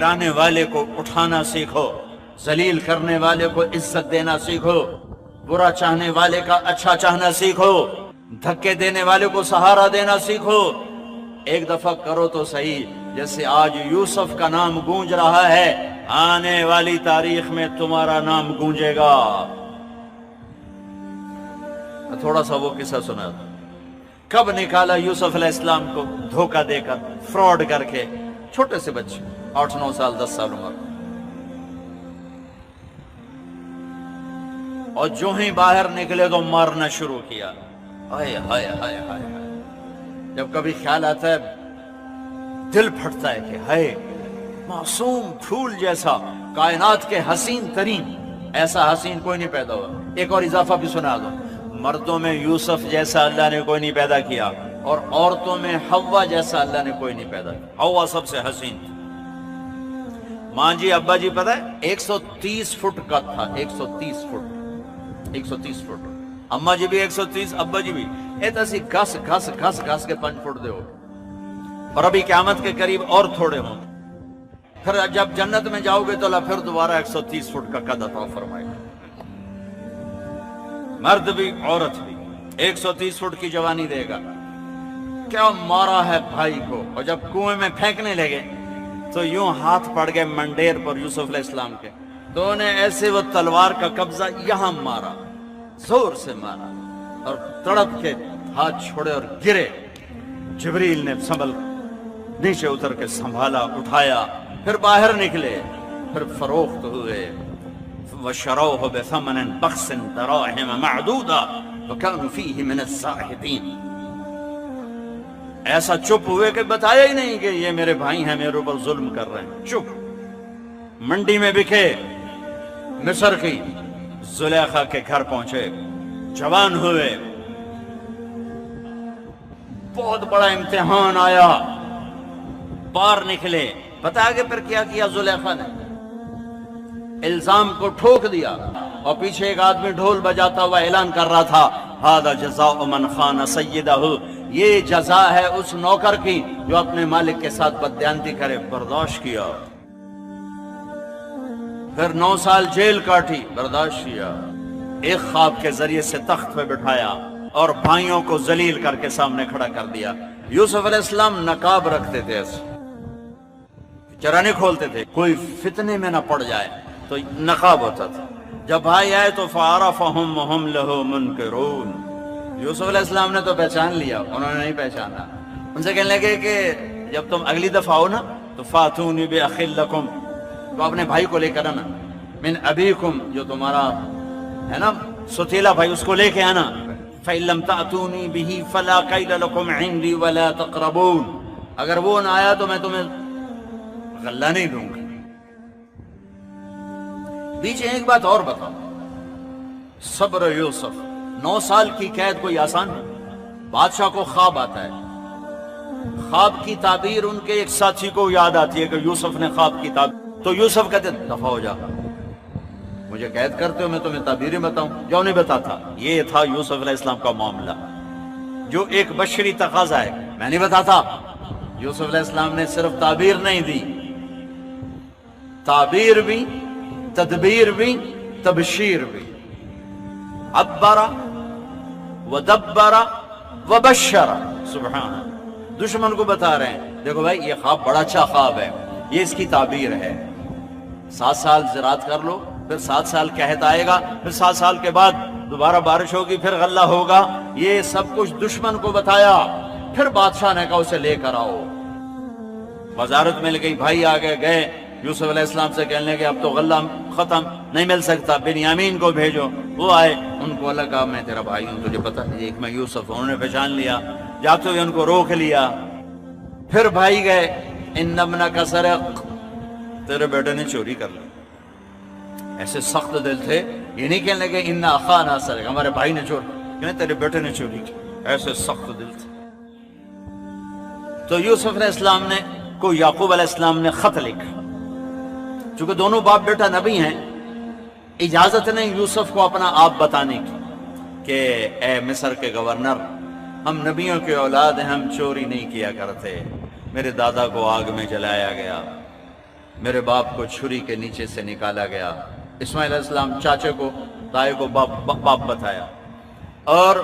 گرانے والے کو اٹھانا سیکھو، ذلیل کرنے والے کو عزت دینا سیکھو، برا چاہنے والے کا اچھا چاہنا سیکھو، دھکے دینے والے کو سہارا دینا سیکھو۔ ایک دفعہ کرو تو صحیح، جیسے آج یوسف کا نام گونج رہا ہے، آنے والی تاریخ میں تمہارا نام گونجے گا۔ تھوڑا سا وہ قصہ سنا تھا، کب نکالا یوسف علیہ السلام کو دھوکہ دے کر، فراڈ کر کے، چھوٹے سے بچے 8-9 سال 10 سال عمر، اور جو ہی باہر نکلے تو مارنا شروع کیا۔ ہائے ہائے ہائے ہائے، جب کبھی خیال آتا ہے دل پھٹتا ہے کہ ہائے، معصوم پھول جیسا، کائنات کے حسین ترین، ایسا حسین کوئی نہیں پیدا ہوا۔ ایک اور اضافہ بھی سنا دو، مردوں میں یوسف جیسا اللہ نے کوئی نہیں پیدا کیا، اور عورتوں میں حوا جیسا اللہ نے کوئی نہیں پیدا کیا۔ حوا سب سے حسین تھی۔ ماں جی ابا جی پتہ ہے 130 فٹ کا تھا، 130 فٹ۔ اماں جی بھی 130، ابا جی بھی ایسا سی گھس گھس گھس گھس کے 5 فٹ دے ہو، اور ابھی قیامت کے قریب اور تھوڑے ہوں۔ پھر جب جنت میں جاؤ گے تو اللہ پھر دوبارہ 130 فٹ کا قد عطا فرمائے گا۔ مرد بھی عورت بھی 130 فٹ کی جوانی دے گا۔ کیا مارا ہے بھائی کو، اور جب کنویں میں پھینکنے لگے تو یوں ہاتھ پڑ گئے منڈیر پر یوسف علیہ السلام کے، تو انہیں ایسے وہ تلوار کا قبضہ یہاں مارا، زور سے مارا، اور تڑپ کے ہاتھ چھوڑے اور گرے۔ جبریل نے سنبھل نیچے اتر کے سنبھالا، اٹھایا، پھر باہر نکلے، پھر فروخت ہوئے۔ وَشَرَوْهُ بِثَمَنٍ بَخْسٍ دَرَاهِمَ مَعْدُودَةٍ وَكَانُوا فِيهِ مِنَ الزَّاهِدِينَ۔ ایسا چپ ہوئے کہ بتایا ہی نہیں کہ یہ میرے بھائی ہیں، میرے اوپر ظلم کر رہے ہیں۔ چپ۔ منڈی میں بکے، مصر کی زلیخا کے گھر پہنچے، جوان ہوئے، بہت بڑا امتحان آیا، باہر نکلے۔ بتا کہ پھر کیا کیا زلیخا نے؟ الزام کو ٹھوک دیا، اور پیچھے ایک آدمی ڈھول بجاتا ہوا اعلان کر رہا تھا، هذا جزاء من خان سیدہ، یہ جزا ہے اس نوکر کی جو اپنے مالک کے ساتھ بددیانتی کرے۔ برداشت کیا، پھر 9 سال جیل کاٹی، برداشت کیا۔ ایک خواب کے ذریعے سے تخت پہ بٹھایا اور بھائیوں کو ذلیل کر کے سامنے کھڑا کر دیا۔ یوسف علیہ السلام نقاب رکھتے تھے، ایسے چہرہ نہیں کھولتے تھے، کوئی فتنے میں نہ پڑ جائے، تو نقاب ہوتا تھا۔ جب بھائی آئے تو فَعَرَفَهُمْ وَهُمْ لَهُ مُنْكِرُونَ، یوسف علیہ السلام نے تو پہچان لیا، انہوں نے نہیں پہچانا۔ ان سے کہنے لگے کہ جب تم اگلی دفعہ آؤ نا تو فَاتُونِي بِأَخٍ لَكُمْ، تو اپنے بھائی کو لے کر آنا، مِنْ أَبِيكُمْ، جو تمہارا ہے نا ستیلا بھائی، اس کو لے کے آنا۔ فَإِن لَمْ تَأْتُونِي بِهِ فَلَا كَيْلَ لَكُمْ عِنْدِي وَلَا تَقْرَبُونَ، اگر وہ نہ آیا تو میں تمہیں غلہ نہیں دوں گا۔ بیچ ایک بات اور بتاؤ، صبر یوسف، 9 سال کی قید کوئی آسان نہیں۔ بادشاہ کو خواب آتا ہے، خواب کی تعبیر ان کے ایک ساتھی کو یاد آتی ہے کہ یوسف نے خواب کی تعبیر، تو یوسف کہتے دفع ہو جا، مجھے قید کرتے ہو، میں تمہیں تعبیریں بتاؤں؟ جو نہیں بتاتا۔ یہ تھا یوسف علیہ السلام کا معاملہ، جو ایک بشری تقاضا ہے، میں نہیں بتاتا۔ یوسف علیہ السلام نے صرف تعبیر نہیں دی، تعبیر بھی، تدبیر بھی، تبشیر بھی۔ عبر ودبر وبشر، سبحان اللہ۔ دشمن کو بتا رہے ہیں دیکھو بھائی یہ خواب بڑا اچھا خواب ہے، یہ اس کی تعبیر ہے، 7 سال زراعت کر لو، پھر 7 سال قحط آئے گا، پھر 7 سال کے بعد دوبارہ بارش ہوگی، پھر غلہ ہوگا۔ یہ سب کچھ دشمن کو بتایا۔ پھر بادشاہ نے کہا اسے لے کر آؤ۔ وزارت مل گئی، بھائی آگے گئے یوسف علیہ السلام سے، کہنے لگے اب تو غلہ ختم نہیں مل سکتا، بنیامین کو بھیجو۔ وہ آئے، ان کو اللہ کہا میں تیرا بھائی ہوں، تجھے پتا ہے ایک میں یوسف ہوں۔ انہوں نے پہچان لیا، جاتے ہوئے ان کو روک لیا۔ پھر بھائی گئے، ان ابنک سرق، تیرے بیٹے نے چوری کر لی۔ ایسے سخت دل تھے، یہ نہیں کہنے لگے ان اخانا سرق، ہمارے بھائی نے چوری، کہنے تیرے بیٹے نے چوری کی۔ ایسے سخت دل تھے۔ تو یوسف علیہ السلام نے کو یعقوب علیہ السلام نے خط لکھا، چونکہ دونوں باپ بیٹا نبی ہیں، اجازت نہیں یوسف کو اپنا آپ بتانے کی کہ اے مصر کے گورنر، ہم نبیوں کے اولاد ہیں، ہم چوری نہیں کیا کرتے، میرے دادا کو آگ میں جلایا گیا، میرے باپ کو چھری کے نیچے سے نکالا گیا۔ اسماعیل علیہ السلام چاچے کو تائے کو باپ بتایا، اور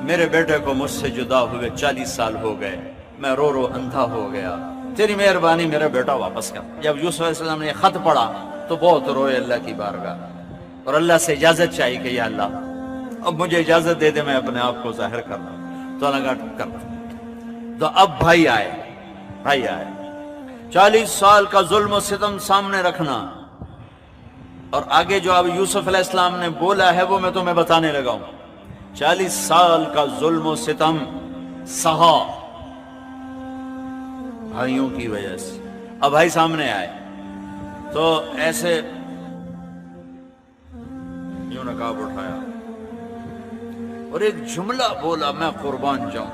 میرے بیٹے کو مجھ سے جدا ہوئے 40 سال ہو گئے، میں رو رو اندھا ہو گیا، تیری مہربانی میرا بیٹا واپس کر۔ جب یوسف علیہ السلام نے خط پڑھا تو بہت روئے اللہ کی بارگاہ، اور اللہ سے اجازت چاہیے کہ یا اللہ اب مجھے اجازت دے دے، میں اپنے آپ کو ظاہر کرنا۔ تو اللہ کر، تو اب بھائی آئے 40 سال کا ظلم و ستم سامنے رکھنا، اور آگے جو اب یوسف علیہ السلام نے بولا ہے وہ میں تمہیں بتانے لگا ہوں۔ 40 سال کا ظلم و ستم سہا بھائیوں کی وجہ سے۔ اب بھائی سامنے آئے تو ایسے یوں نقاب اٹھایا اور ایک جملہ بولا، میں قربان جاؤں،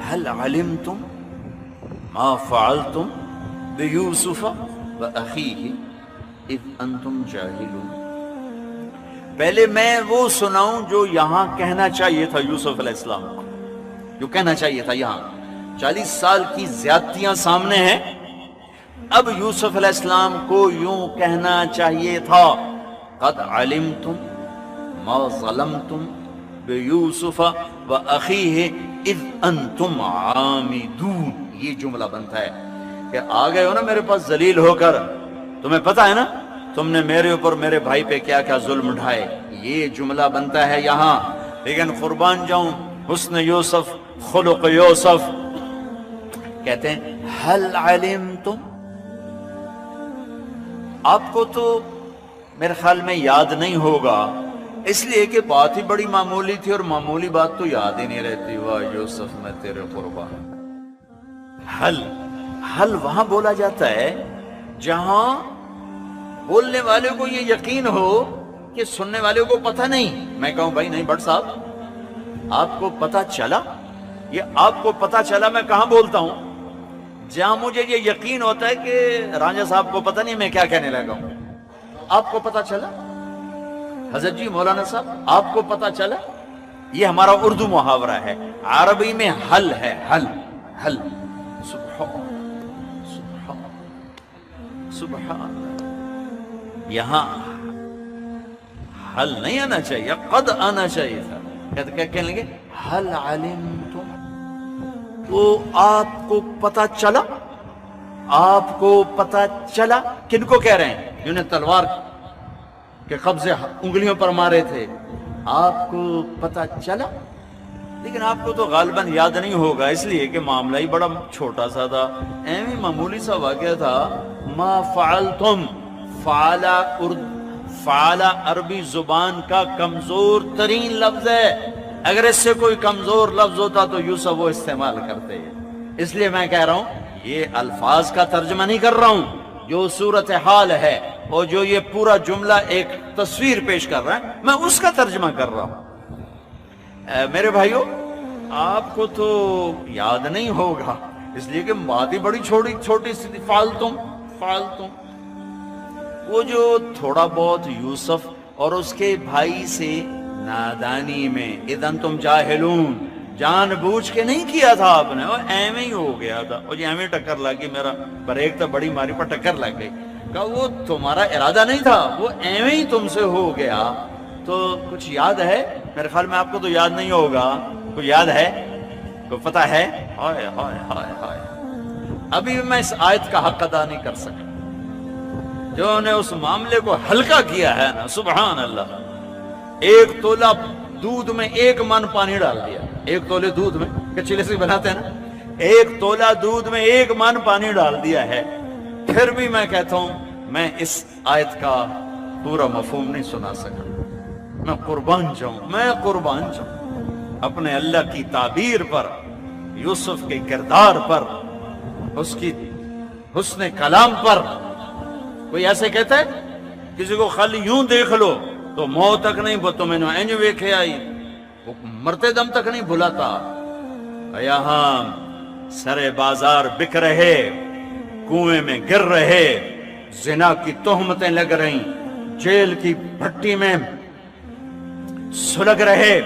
هل علمتم ما فعلتم بیوسف واخیہ اذ انتم جاہلون۔ پہلے میں وہ سناؤں جو یہاں کہنا چاہیے تھا یوسف علیہ السلام کو، جو کہنا چاہیے تھا یہاں۔ 40 سال کی زیادتیاں سامنے ہیں، اب یوسف علیہ السلام کو یوں کہنا چاہیے تھا، قد علمتم ما ظلمتم بیوسف واخیہ اذ انتم عامدون۔ یہ جملہ بنتا ہے کہ آ گئے ہو نا میرے پاس ذلیل ہو کر، تمہیں پتا ہے نا تم نے میرے اوپر میرے بھائی پہ کیا کیا ظلم ڈھائے، یہ جملہ بنتا ہے یہاں۔ لیکن قربان جاؤں حسن یوسف، خلق یوسف، کہتے ہیں هل علمتم، آپ کو تو میرے خیال میں یاد نہیں ہوگا، اس لیے کہ بات ہی بڑی معمولی تھی، اور معمولی بات تو یاد ہی نہیں رہتی۔ واہ یوسف میں تیرے قربان۔ حل وہاں بولا جاتا ہے جہاں بولنے والے کو یہ یقین ہو کہ سننے والے کو پتہ نہیں۔ میں کہوں بھائی نہیں بٹ صاحب آپ کو پتہ چلا، یہ آپ کو پتہ چلا میں کہاں بولتا ہوں جہاں مجھے یہ یقین ہوتا ہے کہ رانجھا صاحب کو پتہ نہیں میں کیا کہنے لگا ہوں۔ آپ کو پتہ چلا حضرت جی، مولانا صاحب آپ کو پتہ چلا، یہ ہمارا اردو محاورہ ہے، عربی میں حل ہے، حل۔ سبحان یہاں حل نہیں آنا چاہیے، قد آنا چاہیے تھا۔ کیا کہنے لگے حل علمتم، تو آپ کو پتہ چلا، آپ کو پتہ چلا، کن کو کہہ رہے ہیں؟ جنہیں تلوار کے قبضے انگلیوں پر مارے تھے، آپ کو پتہ چلا۔ لیکن آپ کو تو غالباً یاد نہیں ہوگا، اس لیے کہ معاملہ ہی بڑا چھوٹا سا تھا، ایویں معمولی سا واقعہ تھا۔ ما فعلتم، فعل عربی زبان کا کمزور ترین لفظ ہے، اگر اس سے کوئی کمزور لفظ ہوتا تو یوسف وہ استعمال کرتے ہیں۔ اس لیے میں کہہ رہا ہوں یہ الفاظ کا ترجمہ نہیں کر رہا ہوں، جو صورتحال ہے اور جو یہ پورا جملہ ایک تصویر پیش کر رہا ہے میں اس کا ترجمہ کر رہا ہوں۔ میرے بھائیو، آپ کو تو یاد نہیں ہوگا، اس لیے کہ بات ہی بڑی چھوٹی سی تھی، فعلتم۔ وہ جو تھوڑا بہت یوسف اور اس کے بھائی سے نادانی میں اذ انتم جاہلون، جان بوجھ کے نہیں کیا تھا آپ نے، وہ ایویں ہی ہو گیا تھا، اور ایویں ٹکر لگ گئی، میرا بریک تو بڑی ماری پر ٹکر لگ گئی، کہ وہ تمہارا ارادہ نہیں تھا، وہ ایویں ہی تم سے ہو گیا۔ تو کچھ یاد ہے؟ میرے خیال میں آپ کو تو یاد نہیں ہوگا، کوئی یاد ہے، کوئی پتہ ہے؟ ہائے ہائے ہائے ہائے، ابھی میں اس آیت کا حق ادا نہیں کر سکا، جو نے اس معاملے کو ہلکا کیا ہے نا، سبحان اللہ۔ 1 تولہ دودھ میں 1 من پانی ڈال دیا، 1 تولے دودھ میں، کچی لسی بناتے ہیں نا، 1 تولہ دودھ میں 1 من پانی ڈال دیا ہے، پھر بھی میں کہتا ہوں میں اس آیت کا پورا مفہوم نہیں سنا سکا۔ میں قربان جاؤں اپنے اللہ کی تعبیر پر، یوسف کے کردار پر، اس کی حسن کلام پر۔ کوئی ایسے کہتا ہے کسی کو خالی یوں دیکھ لو تو موت تک نہیں، وہ تمہیں اینج ویکھے آئی، وہ مرتے دم تک نہیں بھلاتا۔ یہاں سرے بازار بک رہے، کنویں میں گر رہے، زنا کی تہمتیں لگ رہی، جیل کی بھٹی میں سلگ رہے،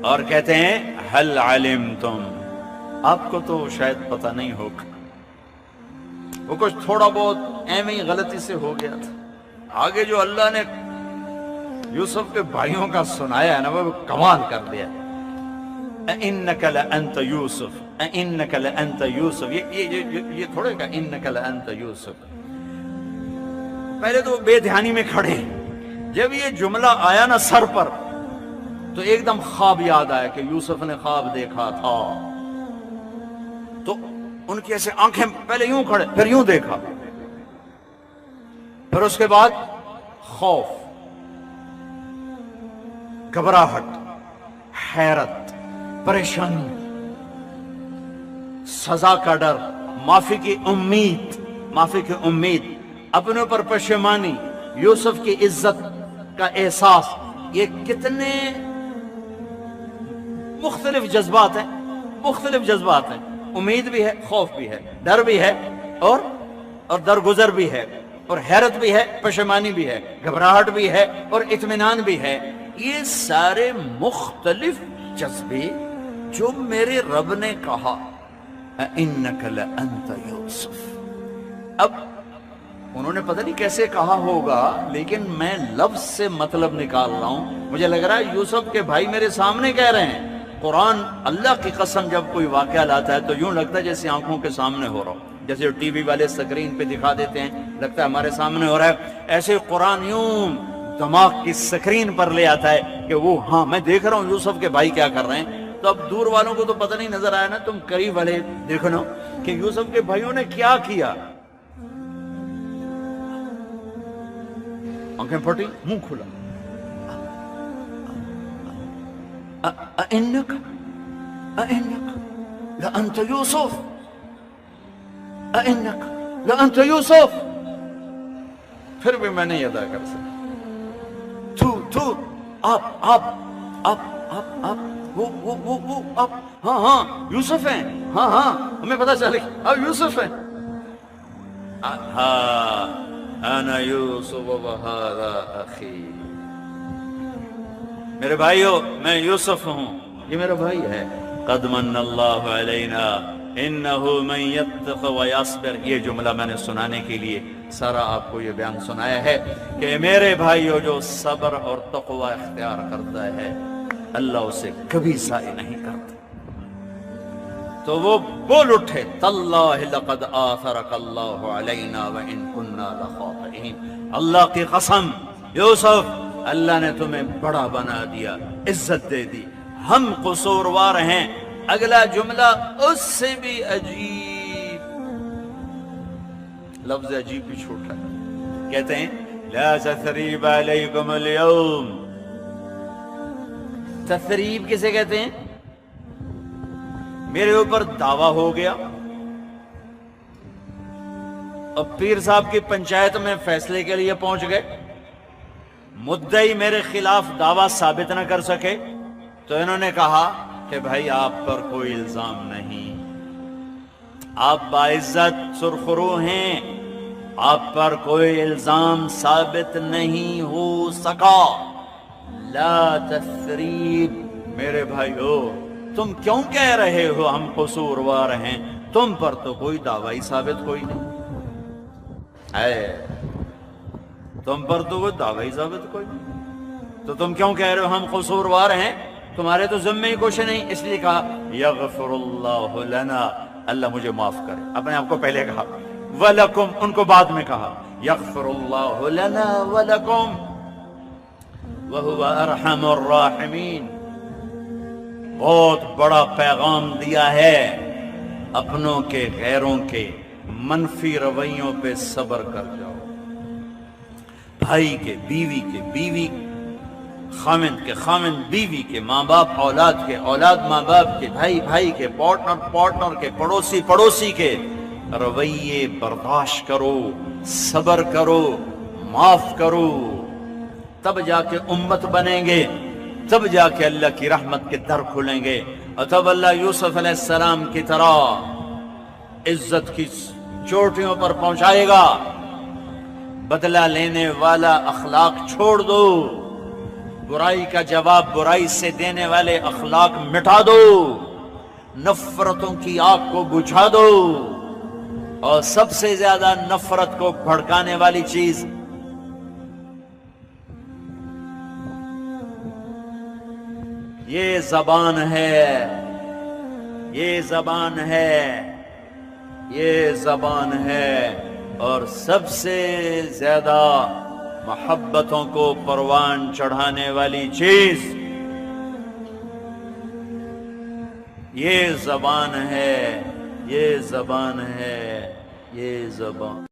اور کہتے ہیں حل علمتم، آپ کو تو شاید پتہ نہیں ہوگا، وہ کچھ تھوڑا بہت ایویں ہی غلطی سے ہو گیا تھا. آگے جو اللہ نے یوسف کے بھائیوں کا سنایا ہے نا وہ کمال کر دیا. اِنَّكَ لَأَنْتَ يُوسُف اِنَّكَ لَأَنْتَ يُوسُف. یہ تھوڑے کا اِنَّكَ لَأَنْتَ يُوسُف. پہلے تو وہ بے دھیانی میں کھڑے. جب یہ جملہ آیا نا سر پر تو ایک دم خواب یاد آیا کہ یوسف نے خواب دیکھا تھا. تو ان کی ایسے آنکھیں پہلے یوں کھڑے پھر یوں دیکھا, پھر اس کے بعد خوف, گھبراہٹ, حیرت, پریشانی, سزا کا ڈر, معافی کی امید, اپنے اوپر پشیمانی, یوسف کی عزت کا احساس. یہ کتنے مختلف جذبات ہیں. امید بھی ہے, خوف بھی ہے, ڈر بھی ہے اور درگزر بھی ہے, اور حیرت بھی ہے, پشیمانی بھی ہے, گھبراہٹ بھی ہے اور اطمینان بھی ہے. یہ سارے مختلف جذبے جو میرے رب نے کہا اِنَّكَ لَأَنْتَ يُوسُف. اب انہوں نے پتہ نہیں کیسے کہا ہوگا, لیکن میں لفظ سے مطلب نکال رہا ہوں. مجھے لگ رہا ہے یوسف کے بھائی میرے سامنے کہہ رہے ہیں. قرآن اللہ کی قسم جب کوئی واقعہ لاتا ہے تو یوں لگتا ہے جیسے آنکھوں کے سامنے ہو رہا ہو, جیسے ٹی وی والے سکرین پہ دکھا دیتے ہیں لگتا ہے ہمارے سامنے ہو رہا ہے. ایسے قرآن یوں دماغ کی سکرین پر لے آتا ہے کہ وہ ہاں میں دیکھ رہا ہوں یوسف کے بھائی کیا کر رہے ہیں. تو اب دور والوں کو تو پتہ نہیں نظر آیا نا, تم قریب والے دیکھنا کہ یوسف کے بھائیوں نے کیا کیا. آنکھیں پھٹی, منہ کھلا. اِنَّكَ لَأَنْتَ يُوسُف اِنَّكَ لَأَنْتَ يُوسُف. پھر بھی میں نہیں ادا کر سکتا. تو آپ وہ آپ ہاں یوسف ہیں, ہاں ہمیں پتا چلے آپ یوسف ہیں. ہاں انا یوسف وہذا اخی. میرے بھائیو میں یوسف ہوں, یہ میرا بھائی ہے. قد من اللہ علینا انہ من یتق ویصبر. یہ جملہ میں نے سنانے کے لیے سارا آپ کو یہ بیان سنایا ہے کہ میرے بھائیو جو صبر اور تقوی اختیار کرتا ہے اللہ اسے کبھی ضائع نہیں کرتا. تو وہ بول اٹھے تاللہ لقد آثرک اللہ علینا وان کنا لخاطئین. اللہ کی قسم یوسف اللہ نے تمہیں بڑا بنا دیا, عزت دے دی, ہم قصوروار ہیں. اگلا جملہ اس سے بھی عجیب, لفظ عجیب بھی چھوٹا ہے. کہتے ہیں لا تثریب علیکم اليوم. تثریب کسے کہتے ہیں؟ میرے اوپر دعویٰ ہو گیا اور پیر صاحب کی پنچایت میں فیصلے کے لیے پہنچ گئے, مدعی میرے خلاف دعویٰ ثابت نہ کر سکے تو انہوں نے کہا کہ بھائی آپ پر کوئی الزام نہیں, آپ باعزت سرخرو ہیں, آپ پر کوئی الزام ثابت نہیں ہو سکا. لا تثریب. میرے بھائیو تم کیوں کہہ رہے ہو ہم قصوروار ہیں؟ تم پر تو کوئی دعوی ثابت کوئی نہیں, تم پر تو وہ دعوی ثابت کوئی نہیں, تو تم کیوں کہہ رہے ہو ہم قصوروار ہیں؟ تمہارے تو ذمے ہی کچھ نہیں. اس لیے کہا یغفر اللہ لنا, اللہ مجھے معاف کرے. اپنے آپ کو پہلے کہا وَلَكُمْ, ان کو بعد میں کہا یغفر اللہ لنا وَلَكُمْ وَهُوَ أَرْحَمُ الرَّاحِمِينَ. بہت بڑا پیغام دیا ہے اپنوں کے غیروں کے منفی رویوں پہ صبر کر جاؤ. بھائی کے بیوی کے, بیوی خامند کے, خامند بیوی کے, ماں باپ اولاد کے, اولاد ماں باپ کے, بھائی بھائی کے, پارٹنر کے, پڑوسی کے رویے برداشت کرو, صبر کرو, معاف کرو. تب جا کے امت بنیں گے, تب جا کے اللہ کی رحمت کے در کھلیں گے, اور تب اللہ یوسف علیہ السلام کی طرح عزت کی چوٹیوں پر پہنچائے گا. بدلہ لینے والا اخلاق چھوڑ دو, برائی کا جواب برائی سے دینے والے اخلاق مٹا دو, نفرتوں کی آگ کو بجھا دو. اور سب سے زیادہ نفرت کو بھڑکانے والی چیز یہ زبان ہے، یہ زبان ہے، یہ زبان ہے، اور سب سے زیادہ محبتوں کو پروان چڑھانے والی چیز یہ زبان ہے، یہ زبان ہے، یہ زبان